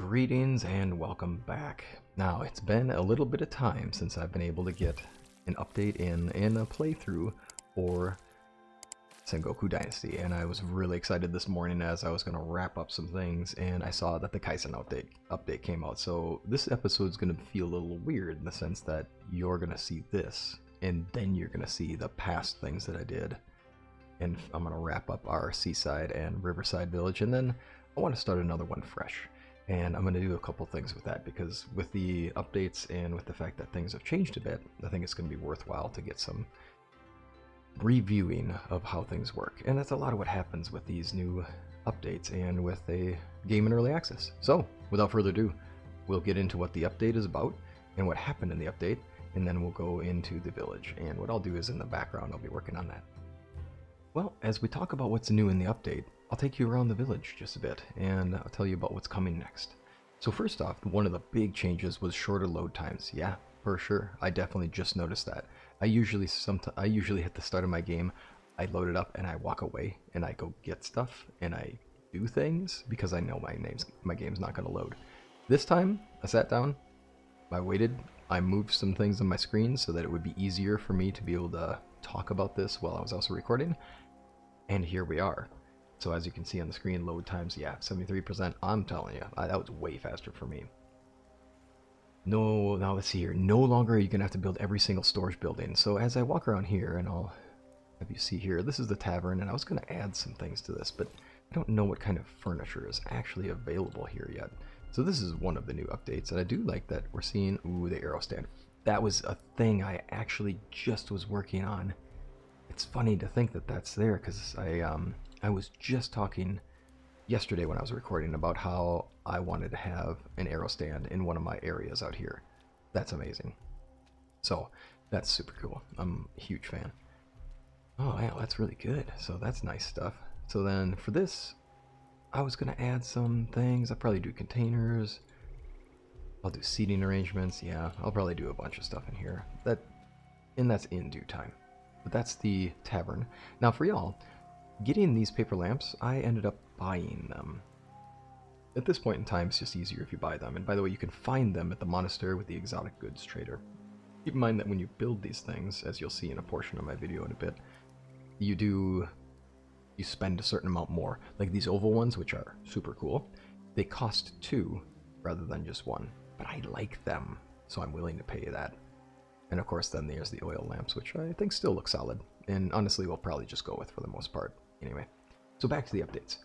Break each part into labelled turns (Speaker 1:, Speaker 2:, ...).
Speaker 1: Greetings and welcome back. Now, it's been a little bit of time since I've been able to get an update in a playthrough for Sengoku Dynasty, and I was really excited this morning as I was going to wrap up some things and I saw that the Kaizen update came out. So this episode's going to feel a little weird in the sense that you're going to see this and then you're going to see the past things that I did. And I'm going to wrap up our Seaside and Riverside Village, and then I want to start another one fresh. And I'm going to do a couple things with that, because with the updates and with the fact that things have changed a bit, I think it's going to be worthwhile to get some reviewing of how things work. And that's a lot of what happens with these new updates and with a game in early access. So, without further ado, we'll get into what the update is about and what happened in the update, and then we'll go into the village. And what I'll do is in the background, I'll be working on that. Well, as we talk about what's new in the update, I'll take you around the village just a bit, and I'll tell you about what's coming next. So first off, one of the big changes was shorter load times. Yeah, for sure. I definitely just noticed that. I usually hit the start of my game, I load it up, and I walk away, and I go get stuff, and I do things, because I know my game's not going to load. This time, I sat down, I waited, I moved some things on my screen so that it would be easier for me to be able to talk about this while I was also recording. And here we are. So as you can see on the screen, load times, yeah, 73%. I'm telling you, that was way faster for me. No, now let's see here. No longer are you going to have to build every single storage building. So as I walk around here, and I'll have you see here, this is the tavern, and I was going to add some things to this, but I don't know what kind of furniture is actually available here yet. So this is one of the new updates, and I do like that we're seeing, ooh, the arrow stand. That was a thing I actually just was working on. It's funny to think that that's there, because I was just talking yesterday when I was recording about how I wanted to have an arrow stand in one of my areas out here. That's amazing. So that's super cool. I'm a huge fan. Oh yeah, that's really good. So that's nice stuff. So then for this, I was going to add some things. I'll probably do containers. I'll do seating arrangements. Yeah, I'll probably do a bunch of stuff in here. That's in due time. But that's the tavern. Now for y'all, getting these paper lamps, I ended up buying them. At this point in time, it's just easier if you buy them. And by the way, you can find them at the monastery with the exotic goods trader. Keep in mind that when you build these things, as you'll see in a portion of my video in a bit, you spend a certain amount more. Like these oval ones, which are super cool, they cost 2 rather than just 1. But I like them, so I'm willing to pay that. And of course then there's the oil lamps, which I think still look solid. And honestly we'll probably just go with for the most part. Anyway, so back to the updates.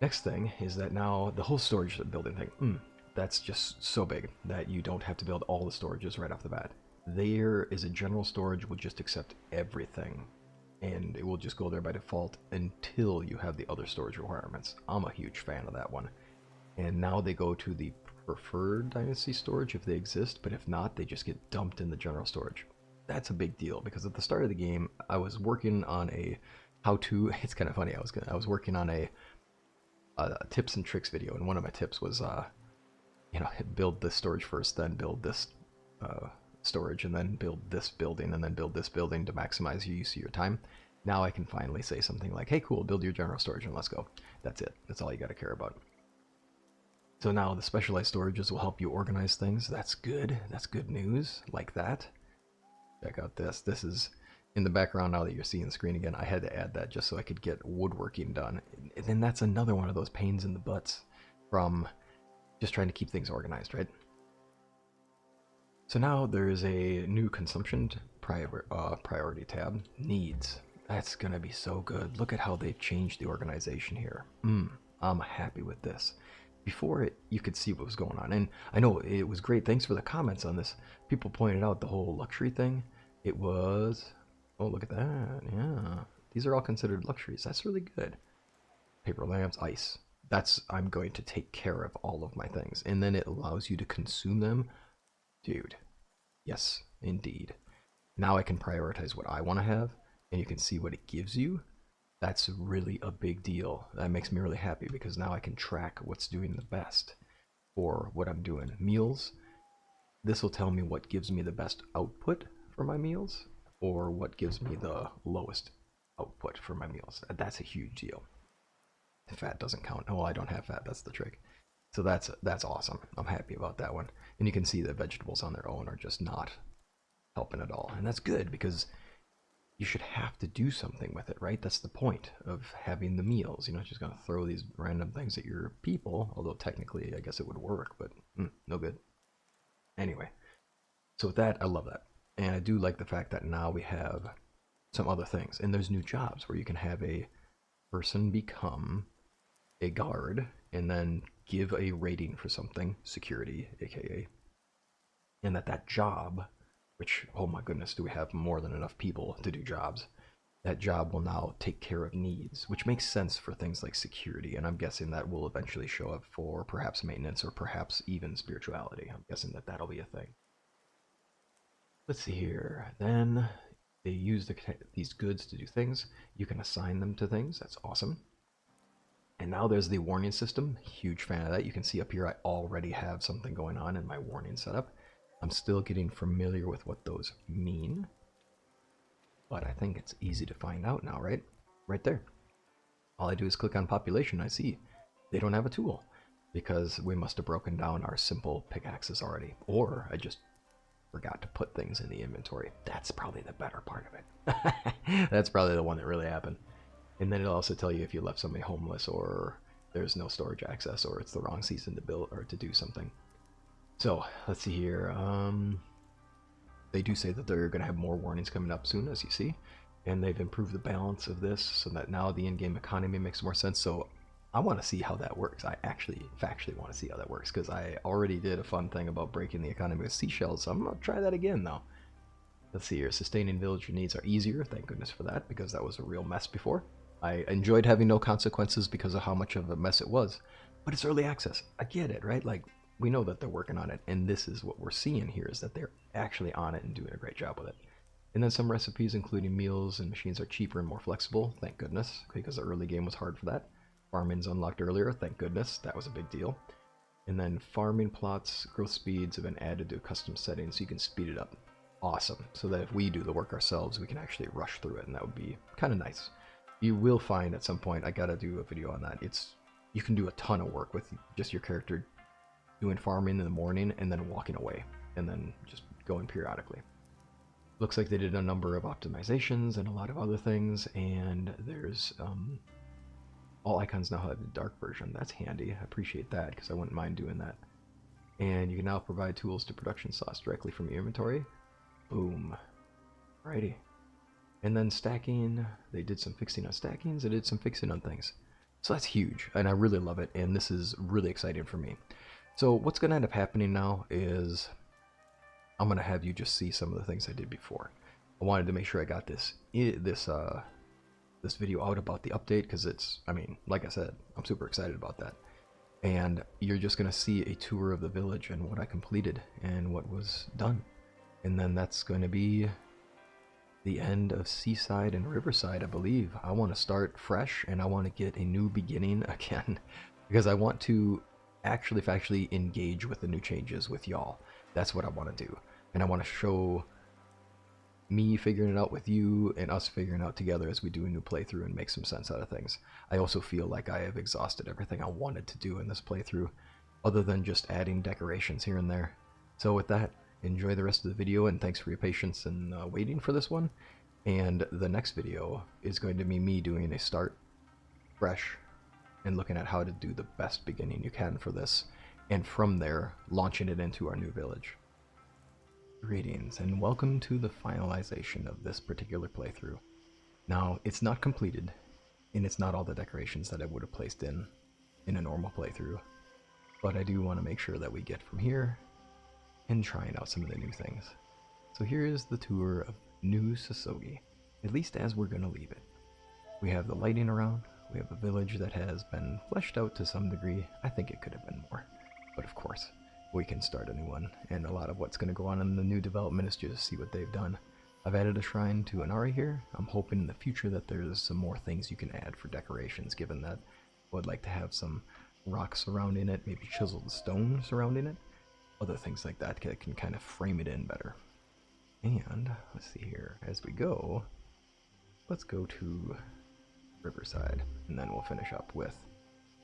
Speaker 1: Next thing is that now the whole storage building thing, that's just so big that you don't have to build all the storages right off the bat. There is a general storage will just accept everything. And it will just go there by default until you have the other storage requirements. I'm a huge fan of that one. And now they go to the preferred dynasty storage if they exist, but if not, they just get dumped in the general storage. That's a big deal, because at the start of the game, I was working on a how-to. It's kind of funny. I was working on a tips and tricks video, and one of my tips was, build this storage first, then build this storage, and then build this building, and then build this building to maximize your use of your time. Now I can finally say something like, hey, cool, build your general storage and let's go. That's it. That's all you got to care about. So now the specialized storages will help you organize things. That's good. That's good news. Like that. Check out this. This is in the background now that you're seeing the screen again. I had to add that just so I could get woodworking done. And then that's another one of those pains in the butts from just trying to keep things organized, right? So now there is a new consumption priority tab. Needs. That's going to be so good. Look at how they've changed the organization here. I'm happy with this. Before you could see what was going on. And I know it was great. Thanks for the comments on this. People pointed out the whole luxury thing. It was... Oh, look at that. Yeah. These are all considered luxuries. That's really good. Paper lamps, ice. I'm going to take care of all of my things. And then it allows you to consume them. Dude. Yes, indeed. Now I can prioritize what I want to have. And you can see what it gives you. That's really a big deal. That makes me really happy, because now I can track what's doing the best for what I'm doing. Meals, this will tell me what gives me the best output for my meals, or what gives me the lowest output for my meals. That's a huge deal. Fat doesn't count. Oh, I don't have fat, that's the trick. So that's awesome. I'm happy about that one. And you can see that vegetables on their own are just not helping at all. And that's good because you should have to do something with it, right? That's the point of having the meals. You're not just going to throw these random things at your people, although technically I guess it would work, but no good. Anyway, so with that, I love that. And I do like the fact that now we have some other things. And there's new jobs where you can have a person become a guard and then give a rating for something, security, aka, and that job, which, oh my goodness, do we have more than enough people to do jobs? That job will now take care of needs, which makes sense for things like security, and I'm guessing that will eventually show up for perhaps maintenance or perhaps even spirituality. I'm guessing that that'll be a thing. Let's see here. Then they use these goods to do things. You can assign them to things. That's awesome. And now there's the warning system. Huge fan of that. You can see up here I already have something going on in my warning setup. I'm still getting familiar with what those mean. But I think it's easy to find out now, right? Right there. All I do is click on population. I see they don't have a tool because we must have broken down our simple pickaxes already. Or I just forgot to put things in the inventory. That's probably the better part of it. That's probably the one that really happened. And then it'll also tell you if you left somebody homeless or there's no storage access or it's the wrong season to build or to do something. So let's see here. They do say that they're going to have more warnings coming up soon, as you see. And they've improved the balance of this so that now the in-game economy makes more sense. So I want to see how that works. I actually factually want to see how that works because I already did a fun thing about breaking the economy with seashells. So I'm going to try that again, though. Let's see here. Sustaining villager needs are easier. Thank goodness for that because that was a real mess before. I enjoyed having no consequences because of how much of a mess it was. But it's early access. I get it, right? Like, we know that they're working on it. And this is what we're seeing here is that they're actually on it and doing a great job with it. And then some recipes, including meals and machines, are cheaper and more flexible. Thank goodness, because the early game was hard for that. Farming's unlocked earlier. Thank goodness. That was a big deal. And then farming plots, growth speeds have been added to custom settings so you can speed it up. Awesome. So that if we do the work ourselves, we can actually rush through it, and that would be kind of nice. You will find at some point, I gotta do a video on that. You can do a ton of work with just your character doing farming in the morning and then walking away and then just going periodically. Looks like they did a number of optimizations and a lot of other things, and there's all icons now have the dark version. That's handy. I appreciate that because I wouldn't mind doing that. And you can now provide tools to production slots directly from your inventory. Boom. Alrighty. And then stacking, they did some fixing on stackings, they did some fixing on things. So that's huge, and I really love it, and this is really exciting for me. So what's going to end up happening now is I'm going to have you just see some of the things I did before. I wanted to make sure I got this video out about the update, because it's, I mean, like I said, I'm super excited about that. And you're just going to see a tour of the village and what I completed and what was done. And then that's going to be the end of Seaside and Riverside, I believe. I want to start fresh and I want to get a new beginning again because I want to actually factually engage with the new changes with y'all. That's what I want to do. And I want to show me figuring it out with you and us figuring it out together as we do a new playthrough and make some sense out of things. I also feel like I have exhausted everything I wanted to do in this playthrough other than just adding decorations here and there. So with that, enjoy the rest of the video, and thanks for your patience and waiting for this one. And the next video is going to be me doing a start fresh and looking at how to do the best beginning you can for this, and from there launching it into our new village. Greetings and welcome to the finalization of this particular playthrough. Now, it's not completed, and it's not all the decorations that I would have placed in a normal playthrough, but I do want to make sure that we get from here and trying out some of the new things. So here is the tour of New Sasogi, at least as we're going to leave it. We have the lighting around, we have a village that has been fleshed out to some degree. I think it could have been more, but of course, we can start a new one, and a lot of what's going to go on in the new development is just see what they've done. I've added a shrine to Inari here. I'm hoping in the future that there's some more things you can add for decorations, given that I would like to have some rocks surrounding it, maybe chiseled stone surrounding it. Other things like that can kind of frame it in better. And let's see here, as we go, let's go to Riverside, and then we'll finish up with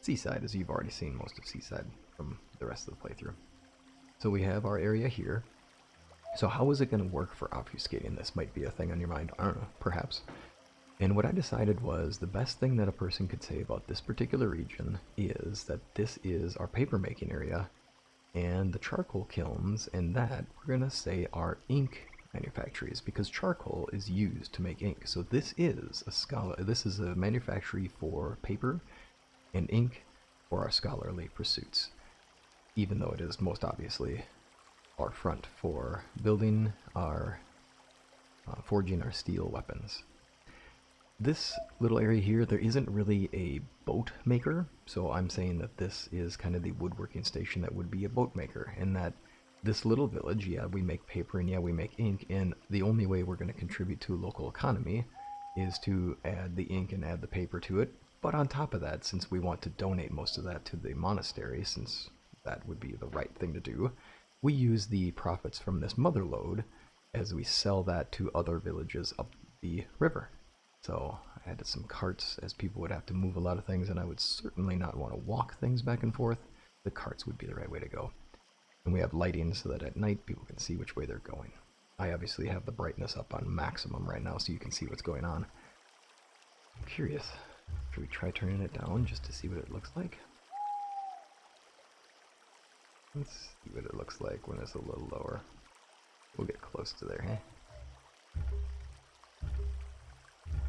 Speaker 1: Seaside, as you've already seen most of Seaside from the rest of the playthrough. So we have our area here. So how is it going to work for obfuscating this? Might be a thing on your mind. I don't know, perhaps. And what I decided was the best thing that a person could say about this particular region is that this is our paper making area, and the charcoal kilns and that we're going to say are ink manufactories, because charcoal is used to make ink. So this is a manufactory for paper and ink for our scholarly pursuits, even though it is most obviously our front for building our forging our steel weapons. This little area here, there isn't really a boat maker, so I'm saying that this is kind of the woodworking station that would be a boat maker, and that this little village, yeah, we make paper and yeah, we make ink, and the only way we're going to contribute to a local economy is to add the ink and add the paper to it. But on top of that, since we want to donate most of that to the monastery, since that would be the right thing to do, we use the profits from this mother lode as we sell that to other villages up the river. So I added some carts, as people would have to move a lot of things, and I would certainly not want to walk things back and forth. The carts would be the right way to go. And we have lighting so that at night people can see which way they're going. I obviously have the brightness up on maximum right now so you can see what's going on. I'm curious. Should we try turning it down just to see what it looks like? Let's see what it looks like when it's a little lower. We'll get close to there, hey?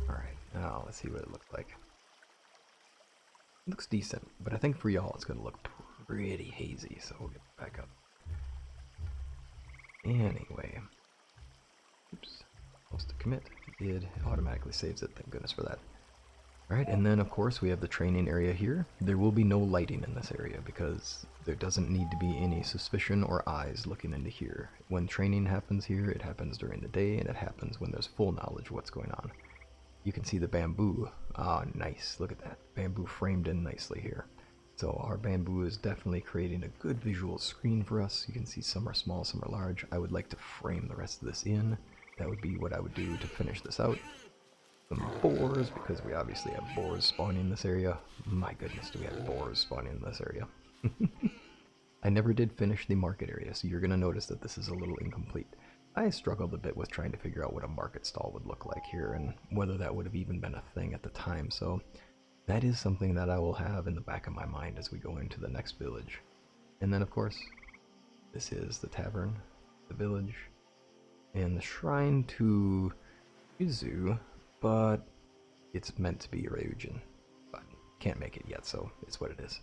Speaker 1: Alright, now let's see what it looks like. It looks decent, but I think for y'all it's going to look pretty hazy, so we'll get back up. Anyway. Oops. Supposed to commit. It did. It automatically saves it, thank goodness for that. Alright, and then of course we have the training area here. There will be no lighting in this area because there doesn't need to be any suspicion or eyes looking into here. When training happens here, it happens during the day, and it happens when there's full knowledge of what's going on. You can see the bamboo. Ah, nice. Look at that. Bamboo framed in nicely here. So our bamboo is definitely creating a good visual screen for us. You can see some are small, some are large. I would like to frame the rest of this in. That would be what I would do to finish this out. Some boars, because we obviously have boars spawning in this area. My goodness, do we have boars spawning in this area. I never did finish the market area, so you're going to notice that this is a little incomplete. I struggled a bit with trying to figure out what a market stall would look like here, and whether that would have even been a thing at the time, so that is something that I will have in the back of my mind as we go into the next village. And then, of course, this is the tavern, the village, and the shrine to Yuzu, but it's meant to be Ryujin, but can't make it yet, so it's what it is.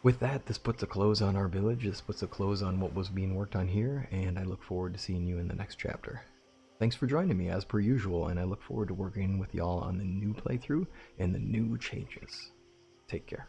Speaker 1: With that, this puts a close on our village, this puts a close on what was being worked on here, and I look forward to seeing you in the next chapter. Thanks for joining me as per usual, and I look forward to working with y'all on the new playthrough and the new changes. Take care.